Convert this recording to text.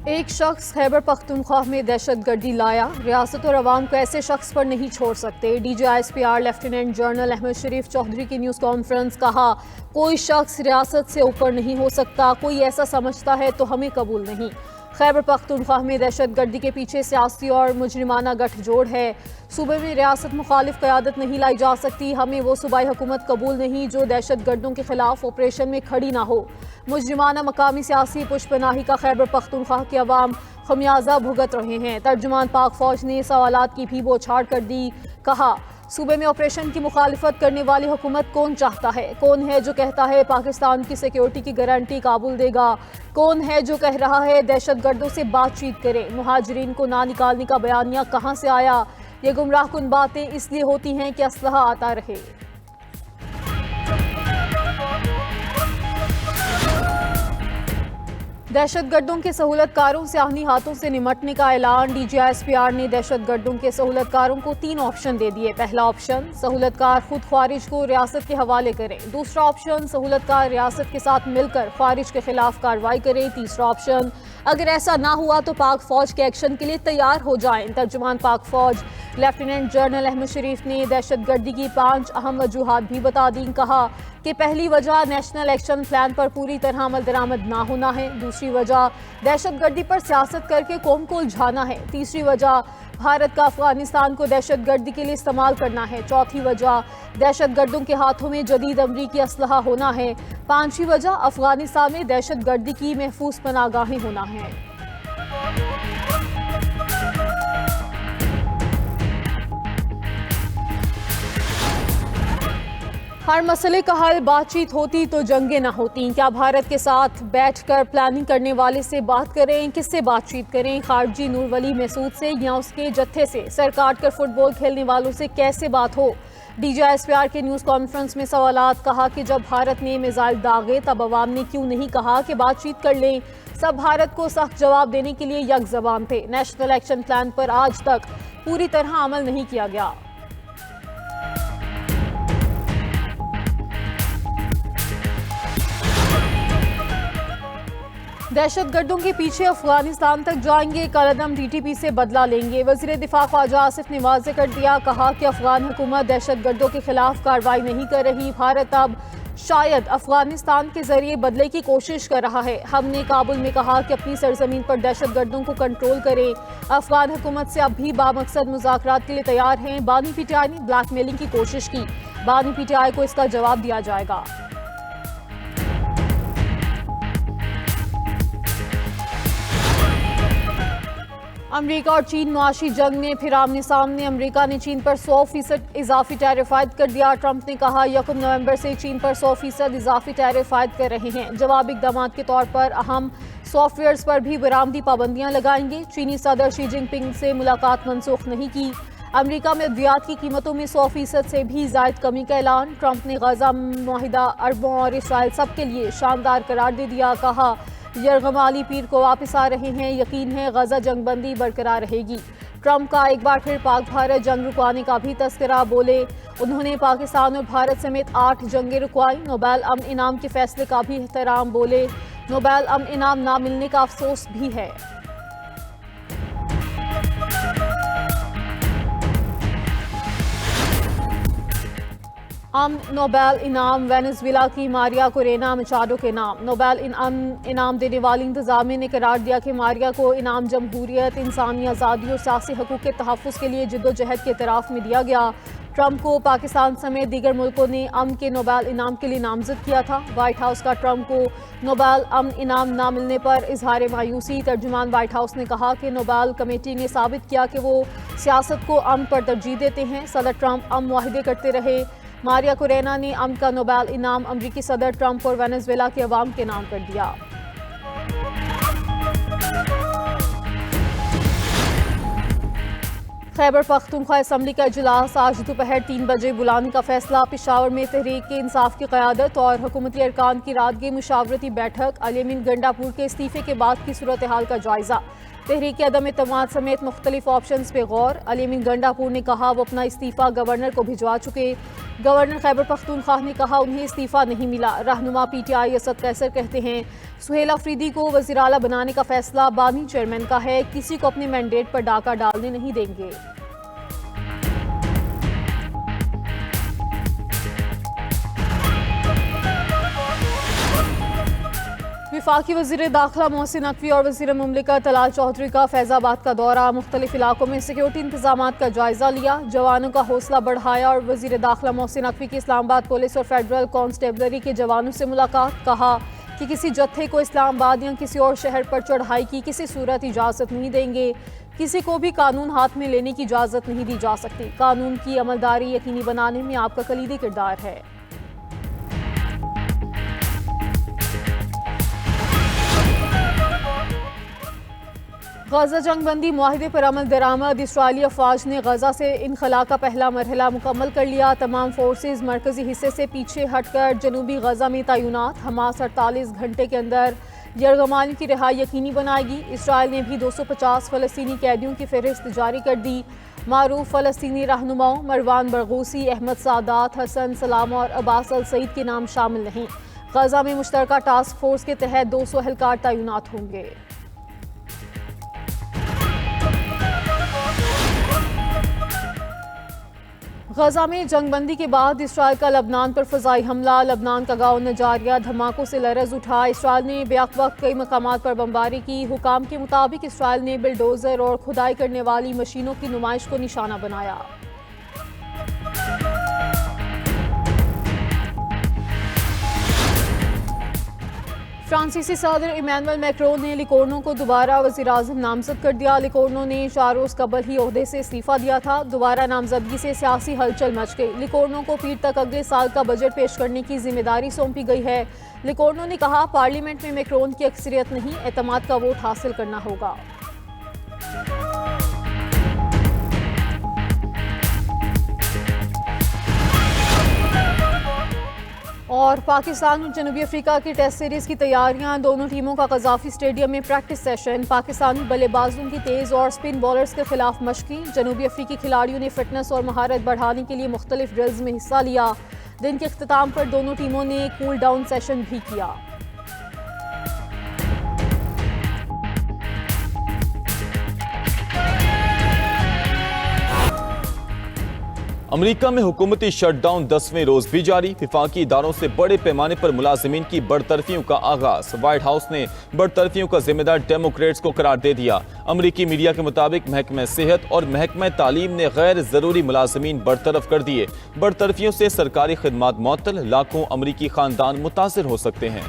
एक शख्स खैबर पख्तूनख्वा में दहशतगर्दी लाया। रियासत और अवाम को ऐसे शख्स पर नहीं छोड़ सकते। DGISPR लेफ्टिनेंट जनरल अहमद शरीफ चौधरी की न्यूज़ कॉन्फ्रेंस। कहा, कोई शख्स रियासत से ऊपर नहीं हो सकता। कोई ऐसा समझता है तो हमें कबूल नहीं। खैबर पख्तूनख्वा में दहशतगर्दी के पीछे सियासी और मुजरिमाना गठजोड़ है। सूबे में रियासत मुखालिफ क़यादत नहीं लाई जा सकती। हमें वो सूबाई हुकूमत कबूल नहीं जो दहशतगर्दों के खिलाफ ऑपरेशन में खड़ी ना हो। मुजरिमाना मकामी सियासी पुष्पनाही का खैबर पख्तूनख्वा के अवाम खमियाजा भुगत रहे हैं। तर्जुमान पाक फौज ने सवालात की भी बौछार कर दी। कहा, सूबे में ऑपरेशन की मुखालिफत करने वाली हुकूमत कौन चाहता है? कौन है जो कहता है पाकिस्तान की सिक्योरिटी की गारंटी काबुल देगा? कौन है जो कह रहा है दहशतगर्दों से बातचीत करें? मुहाजिरीन को ना निकालने का बयानिया कहाँ से आया? ये गुमराहकुन बातें इसलिए होती हैं कि असलहा आता रहे। दहशतगर्दों के सहूलतकारों से आहनी हाथों से निमटने का ऐलान। DGISPR ने दहशतगर्दों के सहूलतकारों को 3 ऑप्शन दे दिए। पहला ऑप्शन, सहूलतकार खुद ख्वारिज को रियासत के हवाले करें। दूसरा ऑप्शन, सहूलतकार रियासत के साथ मिलकर ख्वारिज के खिलाफ कार्रवाई करें। तीसरा ऑप्शन, अगर ऐसा ना हुआ तो पाक फौज के एक्शन के लिए तैयार हो जाएं। तर्जुमान पाक फौज लेफ्टिनेंट जनरल अहमद शरीफ ने दहशतगर्दी की 5 अहम वजूहात भी बता दी। कहा कि पहली वजह नेशनल एक्शन प्लान पर पूरी तरह अमल दरामद ना होना है। दूसरी वजह दहशतगर्दी पर सियासत करके कौम को उलझाना है। तीसरी वजह भारत का अफगानिस्तान को दहशतगर्दी के लिए इस्तेमाल करना है। चौथी वजह दहशतगर्दों के हाथों में जदीद अमरीकी असलहा होना है। पांचवी वजह अफगानिस्तान में दहशतगर्दी की महफूज पनाहगाहें होना है। हर मसले का हल बातचीत होती तो जंगें ना होती। क्या भारत के साथ बैठकर प्लानिंग करने वाले से बात करें? किससे बातचीत करें? खारजी नूर वली मसूद से या उसके जत्थे से? सर काट कर फुटबॉल खेलने वालों से कैसे बात हो? DGISPR के न्यूज़ कॉन्फ्रेंस में सवालात। कहा कि जब भारत ने मिसाइल दागे तब अवाम ने क्यों नहीं कहा कि बातचीत कर लें? सब भारत को सख्त जवाब देने के लिए यक ज़बान थे। नेशनल एक्शन प्लान पर आज तक पूरी तरह अमल नहीं किया गया। दहशतगर्दों के पीछे अफगानिस्तान तक जाएंगे। कलअदम TTP से बदला लेंगे। वज़ीर दिफा ख्वाजा आसिफ ने वाज़ेह कर दिया। कहा कि अफगान हुकूमत दहशतगर्दों के खिलाफ कार्रवाई नहीं कर रही। भारत अब शायद अफगानिस्तान के जरिए बदले की कोशिश कर रहा है। हमने काबुल में कहा कि अपनी सरजमीन पर दहशतगर्दों को कंट्रोल करें। अफगान हुकूमत से अब भी बामकसद मुज़ाकरात के लिए तैयार हैं। बानी PTI ने ब्लैकमेलिंग की कोशिश की। बानी PTI को इसका जवाब दिया जाएगा। अमेरिका और चीन मुआशी जंग में फिर आमने सामने। अमेरिका ने चीन पर 100% इजाफी टैरिफ आयद कर दिया। ट्रंप ने कहा 1 नवंबर से चीन पर 100% इजाफी टैरिफ आयद कर रहे हैं। जवाबी इक़दामात के तौर पर अहम सॉफ्टवेयर्स पर भी बरामदी पाबंदियां लगाएंगे। चीनी सदर शी जिनपिंग से मुलाकात मनसूख नहीं की। अमेरिका में अद्वियात की कीमतों में 100% से भी ज़ायद कमी का ऐलान। ट्रंप ने गजा मुआहिदा अरबों और इसराइल सब के लिए शानदार करार दे दिया। कहा, यरगमाली पीर को वापस आ रहे हैं। यकीन है गजा जंगबंदी बरकरार रहेगी। ट्रंप का एक बार फिर पाक भारत जंग रुकवाने का भी तस्करा। बोले उन्होंने पाकिस्तान और भारत समेत 8 जंगें रुकवाई। नोबेल अमन इनाम के फैसले का भी एहतराम। बोले नोबेल अमन इनाम ना मिलने का अफसोस भी है। नोबेल इनाम वेनेजुएला की मारिया कोरेना मचाडो के नाम। नोबेल इनाम देने वाली इंतजामिया ने करार दिया कि मारिया को इनाम जमहूरियत, इंसानी आज़ादी और सियासी हकूक़ के तहफ़्फ़ुज़ के लिए जिद्दोजहद के एतराफ़ में दिया गया। ट्रंप को पाकिस्तान समेत दीगर मुल्कों ने अमन के नोबेल इनाम के लिए नामजद किया था। व्हाइट हाउस का ट्रंप को नोबेल अमन इनाम ना मिलने पर इजहार मायूसी। तर्जुमान व्हाइट हाउस ने कहा कि नोबेल कमेटी ने साबित किया कि वो सियासत को अमन पर तरजीह देते हैं। सदर ट्रंप अमन मुआहिदे करते रहे। मारिया कोरेना ने अमन का नोबेल इनाम अमरीकी सदर ट्रंप और वेनेजुएला के अवाम के नाम कर दिया। खैबर पख्तूनख्वा असम्बली का इजलास आज दोपहर 3 बजे बुलाने का फैसला। पेशावर में तहरीक इंसाफ की क़यादत और हुकूमती अरकान की रात की मुशावरती बैठक। अली अमीन गंडापुर के इस्तीफे के बाद की सूरत हाल का जायजा। तहरीक अदम इत्तेमाद समेत मुख्तलिफ ऑप्शंस पे गौर। अली अमीन गंडापुर ने कहा वो अपना इस्तीफ़ा गवर्नर को भिजवा चुके। गवर्नर खैबर पख्तूनख्वा ने कहा उन्हें इस्तीफ़ा नहीं मिला। रहनुमा PTI असद कैसर कहते हैं सुहेल अफरीदी को वज़ीर आला बनाने का फैसला बानी चेयरमैन का है, किसी को अपने मैंडेट पर डाका डालने नहीं देंगे। वफाकी वज़ीर दाखिला मोहसिन नकवी और वज़ीर मुमलिकत तलाल चौधरी का फैज़ाबाद का दौरा। मुख्तलिफ इलाकों में सिक्योरिटी इंतजामात का जायजा लिया, जवानों का हौसला बढ़ाया और वज़ीर दाखिला मोहसिन नकवी की इस्लामाबाद पुलिस और फेडरल कॉन्स्टेबलरी के जवानों से मुलाकात। कहा कि किसी जत्थे को इस्लामाबाद या किसी और शहर पर चढ़ाई की किसी सूरत इजाज़त नहीं देंगे। किसी को भी कानून हाथ में लेने की इजाज़त नहीं दी जा सकती। कानून की अमलदारी यकीनी बनाने में आपका कलीदी किरदार है। गजा जंगबंदी मुआहिदे पर अमल दरामद। इसराइली अफवाज ने गजा से इनखला का पहला मरहला मुकम्मल कर लिया। तमाम फोर्सेज मरकजी हिस्से से पीछे हटकर जनूबी गजा में तैनात। हमास 48 घंटे के अंदर यरगमाली की रिहाई यकीनी बनाएगी। इसराइल ने भी 250 फ़लस्तीनी कैदियों की फहरिस्त जारी कर दी। मारूफ फ़लस्तीनी रहनुमाओं मरवान बरगूसी, अहमद सादात, हसन सलाम और अब्बास अल सईद के नाम शामिल नहीं। गजा में मुश्तरका टास्क फोर्स के तहत 200 एहलकार तैनात होंगे। गजा में जंगबंदी के बाद इसराइल का लबनान पर फ़ज़ाई हमला। लबनान का गाँव नजारिया धमाकों से लरज़ उठा। इसराइल ने बेवक्त वक्त कई मकामात पर बमबारी की। हुकाम के मुताबिक इसराइल ने बिल्डोज़र और खुदाई करने वाली मशीनों की नुमाइश को निशाना बनाया। फ्रांसीसी सदर इमैनुअल मैक्रोन ने लिकोर्नो को दोबारा वज़ीर-ए-आज़म नामज़द कर दिया। लिकोर्नो ने 4 रोज़ कबल ही ओहदे से इस्तीफ़ा दिया था। दोबारा नामजदगी से सियासी हलचल मच गई। लिकोर्नो को पीर तक अगले साल का बजट पेश करने की जिम्मेदारी सौंपी गई है। लिकोर्नो ने कहा पार्लियामेंट में मैक्रोन की अक्सरियत नहीं, एतमाद का वोट हासिल करना होगा। और पाकिस्तान और जनूबी अफ्रीका की टेस्ट सीरीज़ की तैयारियां। दोनों टीमों का कज़ाफ़ी स्टेडियम में प्रैक्टिस सेशन। पाकिस्तानी बल्लेबाजों की तेज़ और स्पिन बॉलर्स के खिलाफ मशक़ें। जनूबी अफ्रीकी खिलाड़ियों ने फिटनेस और महारत बढ़ाने के लिए मुख्तलिफ ड्रिल्स में हिस्सा लिया। दिन के इख्तिताम पर दोनों टीमों ने कूल डाउन सेशन भी किया। अमेरिका में हुकूमती शटडाउन 10वें रोज भी जारी। विफाकी इदारों से बड़े पैमाने पर मुलाजिमीन की बरतरफियों का आगाज। व्हाइट हाउस ने बरतरफियों का जिम्मेदार डेमोक्रेट्स को करार दे दिया। अमेरिकी मीडिया के मुताबिक महकमा सेहत और महकमा तालीम ने गैर जरूरी मुलाजिमीन बरतरफ कर दिए। बरतरफियों से सरकारी खिदमात मुअत्तल, लाखों अमेरिकी खानदान मुतासिर हो सकते हैं।